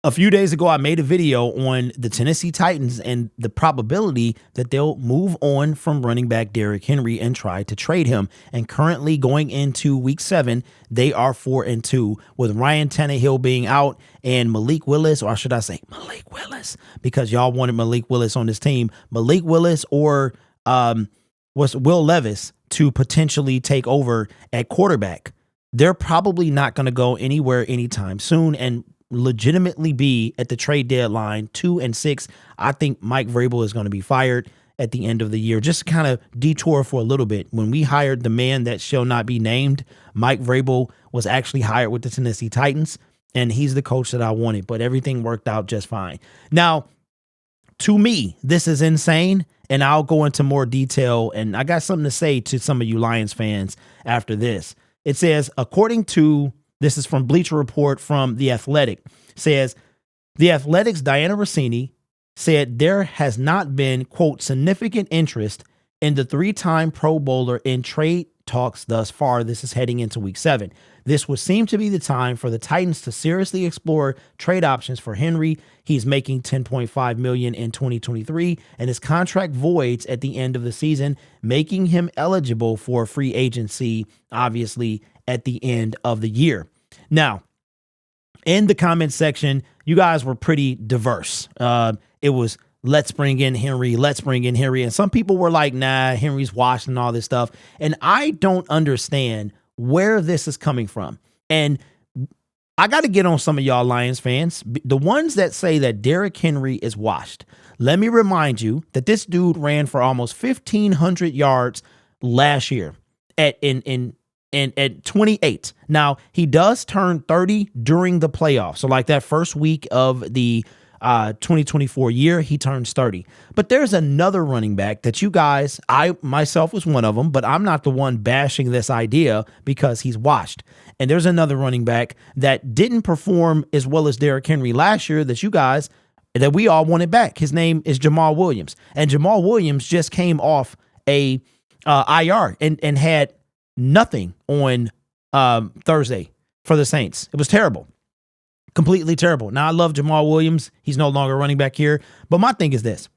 A few days ago, I made a video on the Tennessee Titans and the probability that they'll move on from running back Derrick Henry and try to trade him. And currently going into week 7, they are 4-2 with Ryan Tannehill being out and Malik Willis, or should I say Malik Willis, because y'all wanted Malik Willis on this team. Malik Willis or was Will Levis to potentially take over at quarterback. They're probably not going to go anywhere anytime soon and legitimately be at the trade deadline 2-6. I think Mike Vrabel is going to be fired at the end of the year. Just kind of detour for a little bit. When we hired the man that shall not be named, Mike Vrabel was actually hired with the Tennessee Titans, and he's the coach that I wanted, but everything worked out just fine. Now, to me, this is insane, and I'll go into more detail, and I got something to say to some of you Lions fans after this. It says, according to this is from Bleacher Report from The Athletic, says, The Athletic's Diana Rossini said there has not been, quote, significant interest in the 3-time Pro Bowler in trade talks thus far. This is heading into week 7. This would seem to be the time for the Titans to seriously explore trade options for Henry. He's making $10.5 million in 2023, and his contract voids at the end of the season, making him eligible for free agency, obviously, at the end of the year. Now, in the comment section, you guys were pretty diverse. It was, let's bring in Henry, let's bring in Henry. And some people were like, nah, Henry's washed and all this stuff. And I don't understand where this is coming from. And I got to get on some of y'all Lions fans, the ones that say that Derrick Henry is washed. Let me remind you that this dude ran for almost 1,500 yards last year at 28. Now, he does turn 30 during the playoffs. So like that first week of the 2024 year, he turns 30. But there's another running back that you guys, I myself was one of them, but I'm not the one bashing this idea because he's washed. And there's another running back that didn't perform as well as Derrick Henry last year that you guys, that we all wanted back. His name is Jamal Williams. And Jamal Williams just came off a IR and had nothing on Thursday for the Saints. It was terrible. Completely terrible. Now, I love Jamal Williams. He's no longer running back here. But my thing is this.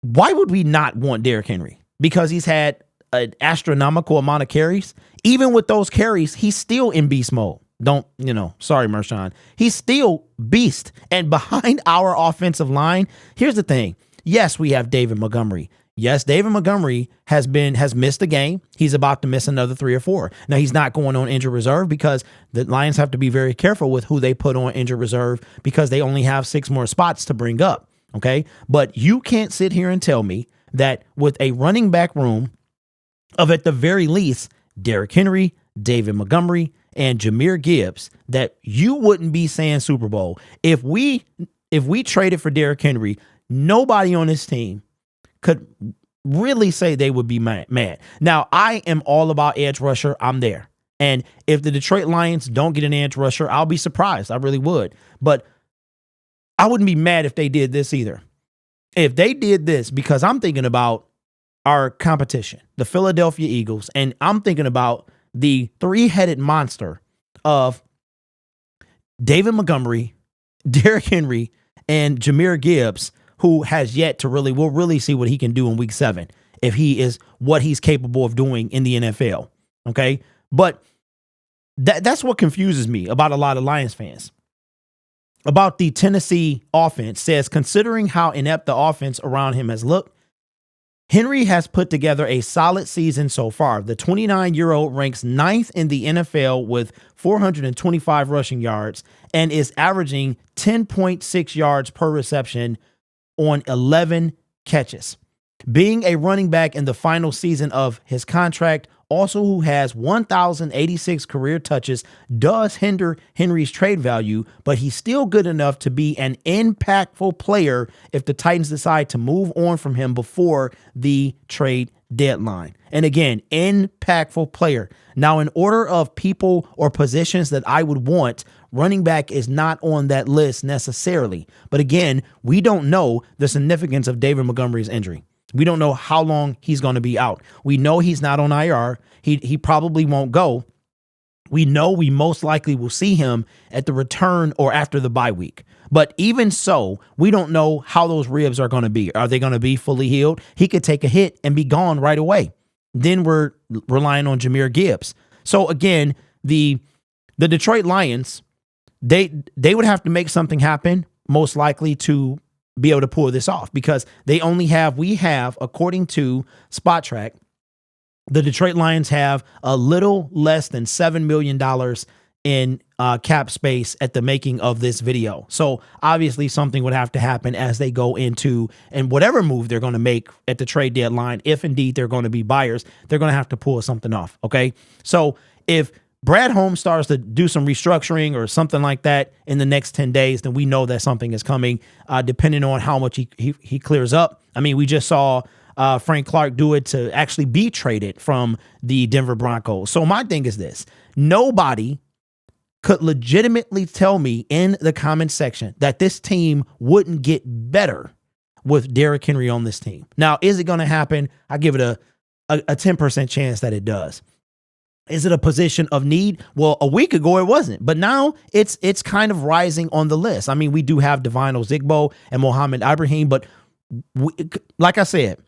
Why would we not want Derrick Henry? Because he's had an astronomical amount of carries. Even with those carries, he's still in beast mode. Sorry, Mershawn. He's still beast. And behind our offensive line, here's the thing. Yes, we have David Montgomery. Yes, David Montgomery has missed a game. He's about to miss another 3 or 4. Now, he's not going on injured reserve because the Lions have to be very careful with who they put on injured reserve because they only have 6 more spots to bring up. Okay. But you can't sit here and tell me that with a running back room of, at the very least, Derrick Henry, David Montgomery, and Jahmyr Gibbs, that you wouldn't be saying Super Bowl. If we traded for Derrick Henry, nobody on this team could really say they would be mad. Now, I am all about edge rusher. I'm there. And if the Detroit Lions don't get an edge rusher, I'll be surprised. I really would. But I wouldn't be mad if they did this either. If they did this, because I'm thinking about our competition, the Philadelphia Eagles, and I'm thinking about the 3-headed monster of David Montgomery, Derrick Henry, and Jahmyr Gibbs, who has yet to we'll really see what he can do in week 7 if he is what he's capable of doing in the NFL. Okay. But that's what confuses me about a lot of Lions fans. About the Tennessee offense, says, considering how inept the offense around him has looked, Henry has put together a solid season so far. The 29-year-old ranks 9th in the NFL with 425 rushing yards and is averaging 10.6 yards per reception on 11 catches. Being a running back in the final season of his contract, also who has 1,086 career touches, does hinder Henry's trade value, but he's still good enough to be an impactful player if the Titans decide to move on from him before the trade deadline. And again, impactful player. Now, in order of people or positions that I would want, running back is not on that list necessarily. But again, we don't know the significance of David Montgomery's injury. We don't know how long he's going to be out. We know he's not on IR. He probably won't go. We know we most likely will see him at the return or after the bye week. But even so, we don't know how those ribs are going to be. Are they going to be fully healed? He could take a hit and be gone right away. Then we're relying on Jahmyr Gibbs. So again, the Detroit Lions, they would have to make something happen, most likely, to be able to pull this off, because we have, according to Spot Track, the Detroit Lions have a little less than $7 million in cap space at the making of this video. So obviously something would have to happen as they go into, and whatever move they're going to make at the trade deadline, if indeed they're going to be buyers, they're going to have to pull something off. Okay. So if Brad Holmes starts to do some restructuring or something like that in the next 10 days, then we know that something is coming, depending on how much he clears up. I mean, we just saw Frank Clark do it to actually be traded from the Denver Broncos. So my thing is this: nobody could legitimately tell me in the comment section that this team wouldn't get better with Derrick Henry on this team. Now, is it going to happen? I give it a 10% chance that it does. Is it a position of need? Well, a week ago it wasn't, but now it's kind of rising on the list. I mean, we do have Devine Ozigbo and Mohamed Ibrahim, but like I said,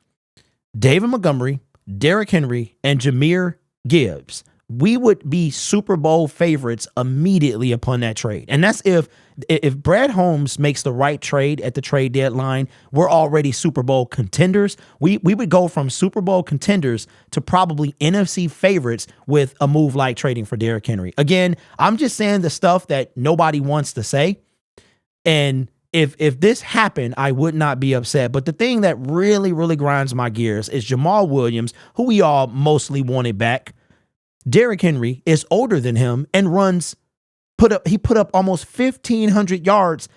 David Montgomery, Derrick Henry, and Jahmyr Gibbs, we would be Super Bowl favorites immediately upon that trade. And that's if Brad Holmes makes the right trade at the trade deadline, we're already Super Bowl contenders. We would go from Super Bowl contenders to probably NFC favorites with a move like trading for Derrick Henry. Again, I'm just saying the stuff that nobody wants to say. And if this happened, I would not be upset. But the thing that really, really grinds my gears is Jamal Williams, who we all mostly wanted back. Derrick Henry is older than him and put up almost 1,500 yards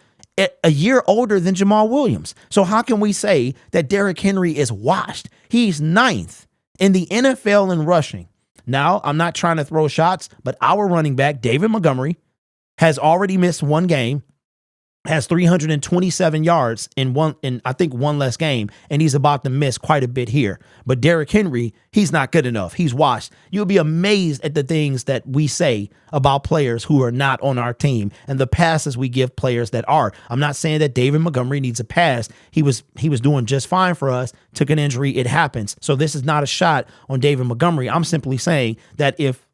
a year older than Jamal Williams. So how can we say that Derrick Henry is washed? He's 9th in the NFL in rushing. Now, I'm not trying to throw shots, but our running back, David Montgomery, has already missed one game, has 327 yards in I think one less game, and he's about to miss quite a bit here. But Derrick Henry, he's not good enough. He's washed. You'll be amazed at the things that we say about players who are not on our team and the passes we give players that are. I'm not saying that David Montgomery needs a pass. He was doing just fine for us, took an injury, it happens. So this is not a shot on David Montgomery. I'm simply saying that if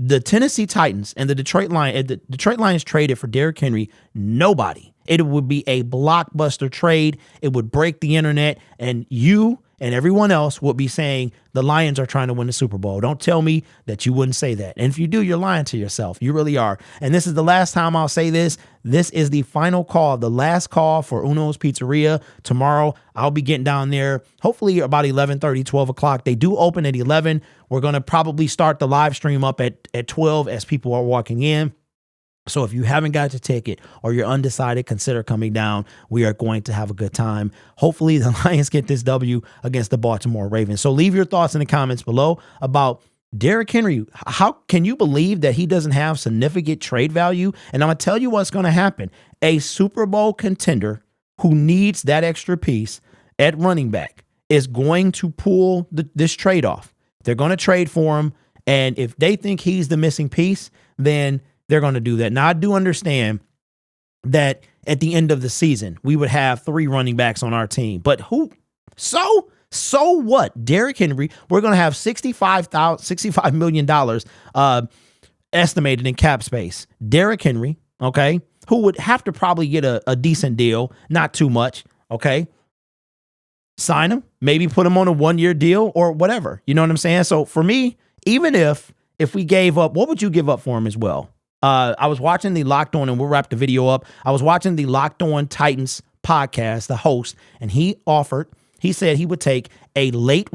the Tennessee Titans and the Detroit Lions traded for Derrick Henry, it would be a blockbuster trade. It would break the internet, and you and everyone else would be saying the Lions are trying to win the Super Bowl. Don't tell me that you wouldn't say that. And if you do, you're lying to yourself. You really are. And this is the last time I'll say this. This is the final call, the last call for Uno's Pizzeria. Tomorrow, I'll be getting down there, hopefully about 11:30, 12 o'clock. They do open at 11. We're going to probably start the live stream up at 12 as people are walking in. So if you haven't got your ticket or you're undecided, consider coming down. We are going to have a good time. Hopefully the Lions get this W against the Baltimore Ravens. So leave your thoughts in the comments below about Derrick Henry. How can you believe that he doesn't have significant trade value? And I'm going to tell you what's going to happen. A Super Bowl contender who needs that extra piece at running back is going to pull this trade off. They're going to trade for him. And if they think he's the missing piece, then they're going to do that. Now, I do understand that at the end of the season, we would have 3 running backs on our team. But who? So what? Derrick Henry, we're going to have $65 million estimated in cap space. Derrick Henry, okay, who would have to probably get a decent deal, not too much, okay? Sign him, maybe put him on a 1-year deal or whatever. You know what I'm saying? So for me, even if we gave up, what would you give up for him as well? I was watching the Locked On, and we'll wrap the video up. I was watching the Locked On Titans podcast, the host, and he said he would take a late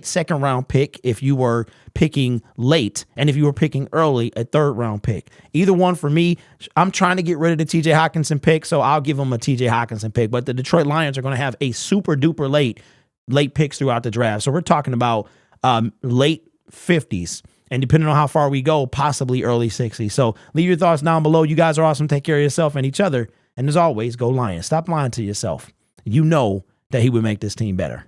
second round pick if you were picking late, and if you were picking early, a 3rd round pick. Either one for me. I'm trying to get rid of the TJ Hockenson pick, so I'll give him a TJ Hockenson pick. But the Detroit Lions are going to have a super duper late picks throughout the draft. So we're talking about late 50s. And depending on how far we go, possibly early 60s. So leave your thoughts down below. You guys are awesome. Take care of yourself and each other. And as always, go Lions. Stop lying to yourself. You know that he would make this team better.